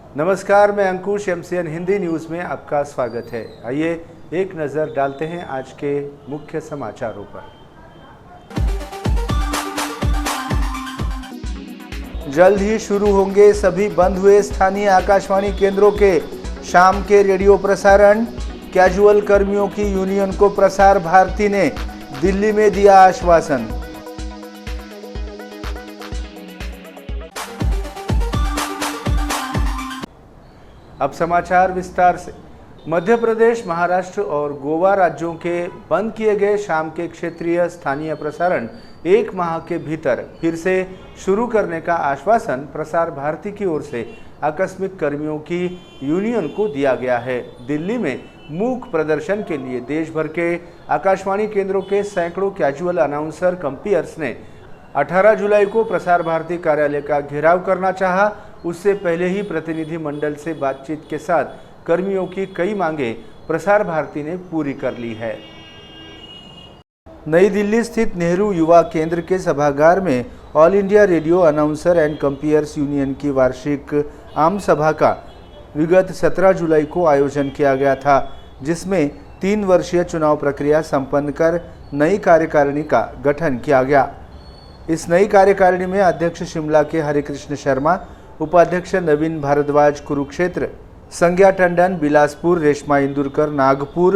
नमस्कार, मैं अंकुश MCN Hindi news में आपका स्वागत है। आइए एक नज़र डालते हैं आज के मुख्य समाचारों पर। जल्द ही शुरू होंगे सभी बंद हुए स्थानीय आकाशवाणी केंद्रों के शाम के रेडियो प्रसारण। कैजुअल कर्मियों की यूनियन को प्रसार भारती ने दिल्ली में दिया आश्वासन। अब समाचार विस्तार से। मध्य प्रदेश, महाराष्ट्र और गोवा राज्यों के बंद किए गए शाम के क्षेत्रीय स्थानीय प्रसारण 1 माह के भीतर फिर से शुरू करने का आश्वासन प्रसार भारती की ओर से आकस्मिक कर्मियों की यूनियन को दिया गया है। दिल्ली में मूक प्रदर्शन के लिए देश भर के आकाशवाणी केंद्रों के सैकड़ों कैजुअल अनाउंसर कंपेयर्स ने 18 जुलाई को प्रसार भारती कार्यालय का घेराव करना चाहा। उससे पहले ही प्रतिनिधि मंडल से बातचीत के साथ कर्मियों की कई मांगे प्रसार भारती ने पूरी कर ली है। नई दिल्ली स्थित नेहरू युवा केंद्र के सभागार में all India radio announcer and compares union की वार्षिक आम सभा का विगत 17 जुलाई को आयोजन किया गया था, जिसमें 3 वर्षीय चुनाव प्रक्रिया संपन्न कर नई कार्यकारिणी का गठन किया गया। इस नई कार्यकारिणी में अध्यक्ष शिमला के हरिकृष्ण शर्मा, उपाध्यक्ष नवीन भारद्वाज कुरुक्षेत्र, संज्ञा टंडन बिलासपुर, रेशमा इंदुरकर नागपुर,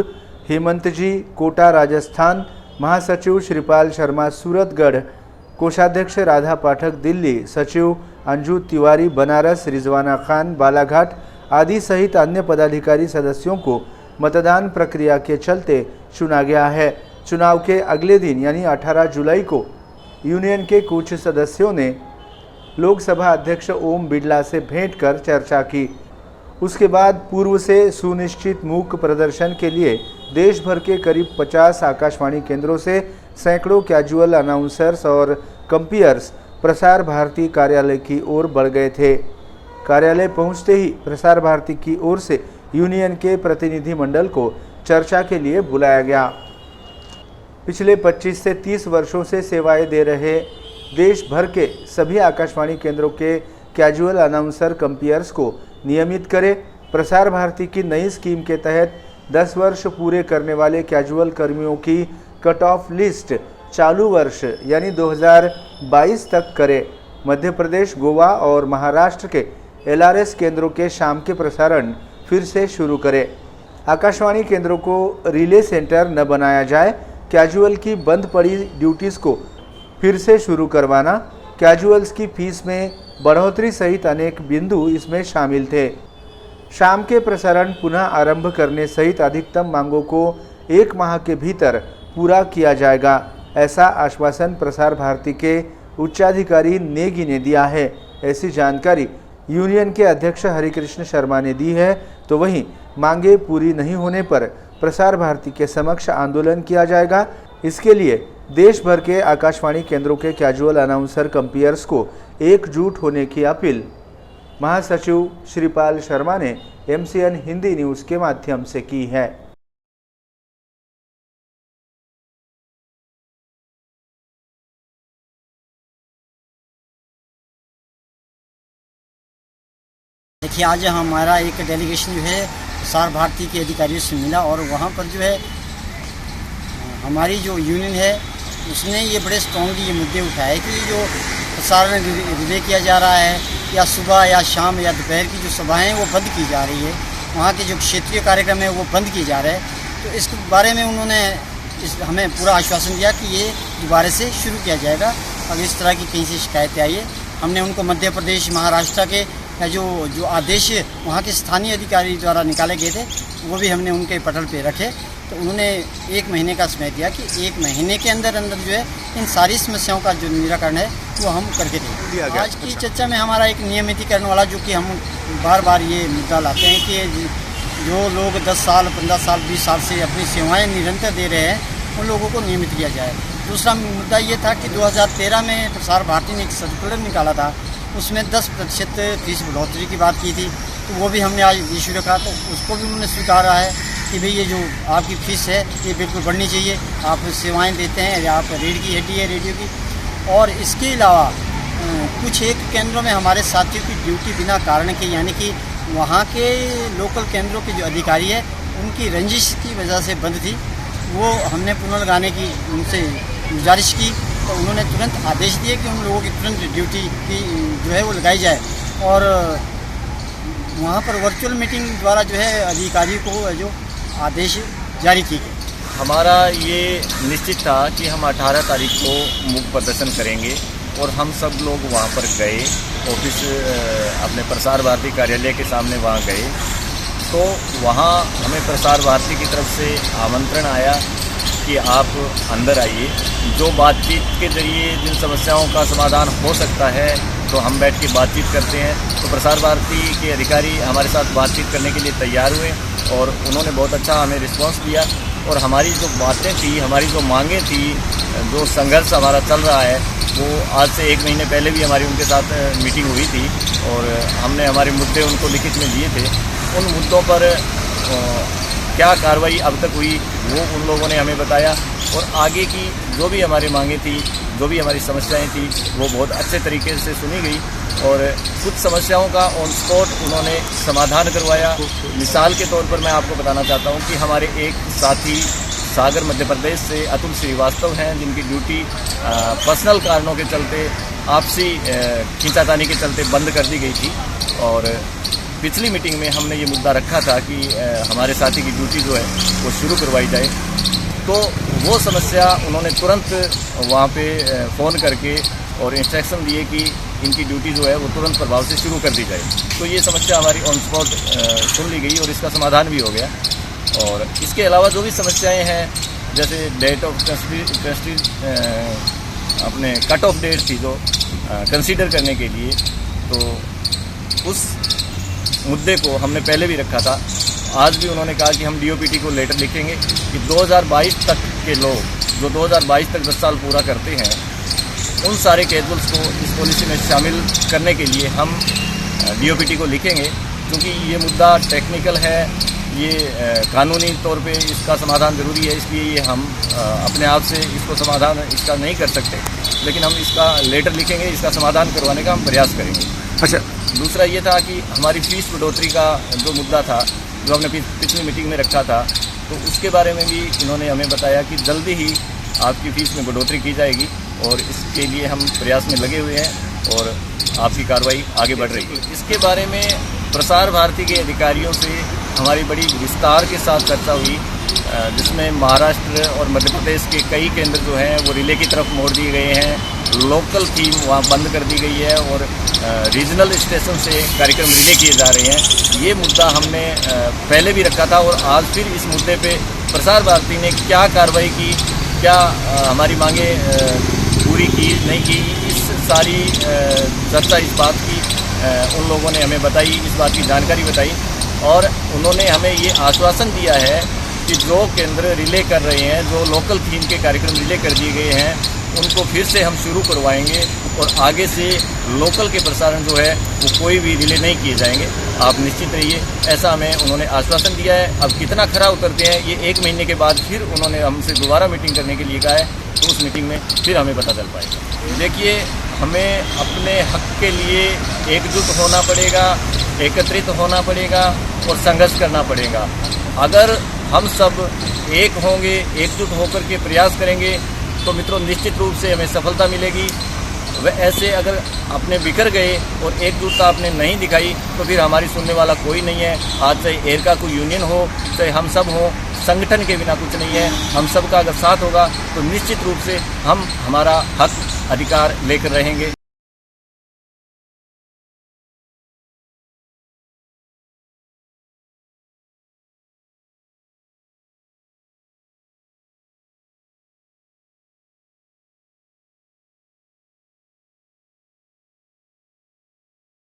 हेमंत जी कोटा राजस्थान, महासचिव श्रीपाल शर्मा सूरतगढ़, कोषाध्यक्ष राधा पाठक दिल्ली, सचिव अंजू तिवारी बनारस, रिजवाना खान बालाघाट आदि सहित अन्य पदाधिकारी सदस्यों को मतदान प्रक्रिया के चलते चुना गया है। चुनाव के अगले दिन यानी 18 जुलाई को यूनियन के कुछ सदस्यों ने लोकसभा अध्यक्ष ओम बिरला से भेंट कर चर्चा की। उसके बाद पूर्व से सुनिश्चित मूक प्रदर्शन के लिए देश भर के करीब 50 आकाशवाणी केंद्रों से सैकड़ों कैजुअल अनाउंसर्स और कंपेयर्स प्रसार भारती कार्यालय की ओर बढ़ गए थे। कार्यालय पहुंचते ही प्रसार भारती की ओर से यूनियन के प्रतिनिधि मंडल को चर्चा के लिए बुलाया गया। पिछले 25 से 30 वर्षों से सेवाएं दे रहे देश भर के सभी आकाशवाणी केंद्रों के कैजुअल अनाउंसर कंपेयर्स को नियमित करें। प्रसार भारती की नई स्कीम के तहत 10 वर्ष पूरे करने वाले कैजुअल कर्मियों की कट ऑफ लिस्ट चालू वर्ष यानी 2022 तक करें। मध्य प्रदेश, गोवा और महाराष्ट्र के LRS केंद्रों के शाम के प्रसारण फिर से शुरू करें। आकाशवाणी केंद्रों को रिले सेंटर न बनाया जाए। कैजुअल की बंद पड़ी ड्यूटीज़ को फिर से शुरू करवाना, कैजुअल्स की फीस में बढ़ोतरी सहित अनेक बिंदु इसमें शामिल थे। शाम के प्रसारण पुनः आरंभ करने सहित अधिकतम मांगों को 1 माह के भीतर पूरा किया जाएगा, ऐसा आश्वासन प्रसार भारती के उच्चाधिकारी नेगी ने दिया है। ऐसी जानकारी यूनियन के अध्यक्ष हरिकृष्ण शर्मा ने दी है। तो वहीं मांगे पूरी नहीं होने पर प्रसार भारती के समक्ष आंदोलन किया जाएगा। इसके लिए देश भर के आकाशवाणी केंद्रों के कैजुअल अनाउंसर कंपेयर्स को एकजुट होने की अपील महासचिव श्रीपाल शर्मा ने MCN हिंदी न्यूज़ के माध्यम से की है। देखिए, आज हमारा एक डेलीगेशन जो है प्रसार भारती के अधिकारियों से मिला और वहाँ पर जो है हमारी जो यूनियन है उसने ये बड़े स्ट्रॉन्गली ये मुद्दे उठाए कि जो प्रसारण रिले किया जा रहा है या सुबह या शाम या दोपहर की जो सभाएं हैं वो बंद की जा रही है, वहाँ के जो क्षेत्रीय कार्यक्रम है वो बंद किए जा रहे हैं। तो इस बारे में उन्होंने हमें पूरा आश्वासन दिया कि ये दोबारा से शुरू किया जाएगा। अगर इस तरह की कहीं से शिकायतें आई है, हमने उनको मध्य प्रदेश, महाराष्ट्र के जो आदेश वहाँ के स्थानीय अधिकारी द्वारा निकाले गए थे वो भी हमने उनके पटल पे रखे। तो उन्होंने 1 महीने का समय दिया कि 1 महीने के अंदर अंदर जो है इन सारी समस्याओं का जो निराकरण है वो हम करके देंगे। आज की चर्चा में हमारा एक नियमितीकरण वाला, जो कि हम बार बार ये मुद्दा लाते हैं कि जो लोग 10 साल, 15 साल, 20 साल से अपनी सेवाएँ निरंतर दे रहे हैं उन लोगों को नियमित किया जाए। दूसरा मुद्दा ये था कि 2013 में प्रसार भारती ने एक सर्कुलर निकाला था, उसमें 10% फीस बढ़ोतरी की बात की थी। तो वो भी हमने आज इशू रखा, तो उसको भी उन्होंने स्वीकारा है कि भाई ये जो आपकी फ़ीस है ये बिल्कुल बढ़नी चाहिए। आप सेवाएं देते हैं, आप रीढ़ की हड्डी है रेडियो की। और इसके अलावा कुछ एक केंद्रों में हमारे साथियों की ड्यूटी बिना कारण के, यानी कि वहाँ के लोकल केंद्रों के जो अधिकारी है उनकी रंजिश की वजह से बंद थी। वो हमने पुनर्गाने की उनसे गुजारिश की तो उन्होंने तुरंत आदेश दिए कि उन लोगों की तुरंत ड्यूटी की जो है वो लगाई जाए और वहाँ पर वर्चुअल मीटिंग द्वारा जो है अधिकारी को जो आदेश जारी की गई। हमारा ये निश्चित था कि हम 18 तारीख को मूक प्रदर्शन करेंगे और हम सब लोग वहाँ पर गए, ऑफिस अपने प्रसार भारती कार्यालय के सामने वहाँ गए तो वहाँ हमें प्रसार भारती की तरफ से आमंत्रण आया कि आप अंदर आइए, जो बातचीत के ज़रिए जिन समस्याओं का समाधान हो सकता है तो हम बैठ के बातचीत करते हैं। तो प्रसार भारती के अधिकारी हमारे साथ बातचीत करने के लिए तैयार हुए और उन्होंने बहुत अच्छा हमें रिस्पांस दिया और हमारी जो बातें थी, हमारी जो मांगें थी, जो संघर्ष हमारा चल रहा है वो आज से 1 महीने पहले भी हमारी उनके साथ मीटिंग हुई थी और हमने हमारे मुद्दे उनको लिखित में दिए थे। उन मुद्दों पर क्या कार्रवाई अब तक हुई वो उन लोगों ने हमें बताया और आगे की जो भी हमारी मांगें थी, जो भी हमारी समस्याएं थी वो बहुत अच्छे तरीके से सुनी गई और कुछ समस्याओं का ऑन स्पॉट उन्होंने समाधान करवाया। मिसाल के तौर पर मैं आपको बताना चाहता हूं कि हमारे एक साथी सागर मध्य प्रदेश से अतुल श्रीवास्तव हैं जिनकी ड्यूटी पर्सनल कारणों के चलते, आपसी खींचातानी के चलते बंद कर दी गई थी और पिछली मीटिंग में हमने ये मुद्दा रखा था कि हमारे साथी की ड्यूटी जो है वो शुरू करवाई जाए। तो वो समस्या उन्होंने तुरंत वहाँ पे फ़ोन करके और इंस्ट्रक्शन दिए कि इनकी ड्यूटी जो है वो तुरंत प्रभाव से शुरू कर दी जाए। तो ये समस्या हमारी ऑन स्पॉट सुन ली गई और इसका समाधान भी हो गया। और इसके अलावा जो भी समस्याएं हैं जैसे डेट ऑफ अपने कट ऑफ डेट थी जो कंसीडर करने के लिए, तो उस मुद्दे को हमने पहले भी रखा था। आज भी उन्होंने कहा कि हम डीओपीटी को लेटर लिखेंगे कि 2022 तक के लोग जो 2022 तक 10 साल पूरा करते हैं उन सारे कैजुअल्स को इस पॉलिसी में शामिल करने के लिए हम डीओपीटी को लिखेंगे, क्योंकि ये मुद्दा टेक्निकल है, ये कानूनी तौर पे इसका समाधान ज़रूरी है, इसलिए ये हम अपने आप से इसको समाधान इसका नहीं कर सकते, लेकिन हम इसका लेटर लिखेंगे, इसका समाधान करवाने का हम प्रयास करेंगे। अच्छा, दूसरा ये था कि हमारी फ़ीस बढ़ोतरी का जो मुद्दा था जो हमने पिछली मीटिंग में रखा था, तो उसके बारे में भी इन्होंने हमें बताया कि जल्दी ही आपकी फ़ीस में बढ़ोतरी की जाएगी और इसके लिए हम प्रयास में लगे हुए हैं और आपकी कार्रवाई आगे बढ़ रही है। इसके बारे में प्रसार भारती के अधिकारियों से हमारी बड़ी विस्तार के साथ चर्चा हुई, जिसमें महाराष्ट्र और मध्य प्रदेश के कई केंद्र जो हैं वो रिले की तरफ मोड़ दिए गए हैं, लोकल थीम वहाँ बंद कर दी गई है और रीजनल स्टेशन से कार्यक्रम रिले किए जा रहे हैं। ये मुद्दा हमने पहले भी रखा था और आज फिर इस मुद्दे पे प्रसार भारती ने क्या कार्रवाई की, क्या हमारी मांगे पूरी की नहीं की, इस सारी चर्चा इस बात की उन लोगों ने हमें बताई, इस बात की जानकारी बताई और उन्होंने हमें ये आश्वासन दिया है कि जो केंद्र रिले कर रहे हैं, जो लोकल थीम के कार्यक्रम रिले कर दिए गए हैं, उनको फिर से हम शुरू करवाएंगे और आगे से लोकल के प्रसारण जो है वो कोई भी रिले नहीं किए जाएंगे, आप निश्चित रहिए, ऐसा हमें उन्होंने आश्वासन दिया है। अब कितना खरा उतरते हैं ये 1 महीने के बाद फिर उन्होंने हमसे दोबारा मीटिंग करने के लिए कहा है, तो उस मीटिंग में फिर हमें पता चल पाएगा। देखिए, हमें अपने हक के लिए एकजुट होना पड़ेगा, एकत्रित होना पड़ेगा और संघर्ष करना पड़ेगा। अगर हम सब एक होंगे, एकजुट होकर के प्रयास करेंगे तो मित्रों निश्चित रूप से हमें सफलता मिलेगी। वह ऐसे अगर अपने बिखर गए और एकजुटता आपने नहीं दिखाई तो फिर हमारी सुनने वाला कोई नहीं है। आज चाहे एयर का कोई यूनियन हो, चाहे हम सब हों, संगठन के बिना कुछ नहीं है। हम सब का अगर साथ होगा तो निश्चित रूप से हम हमारा हक अधिकार लेकर रहेंगे।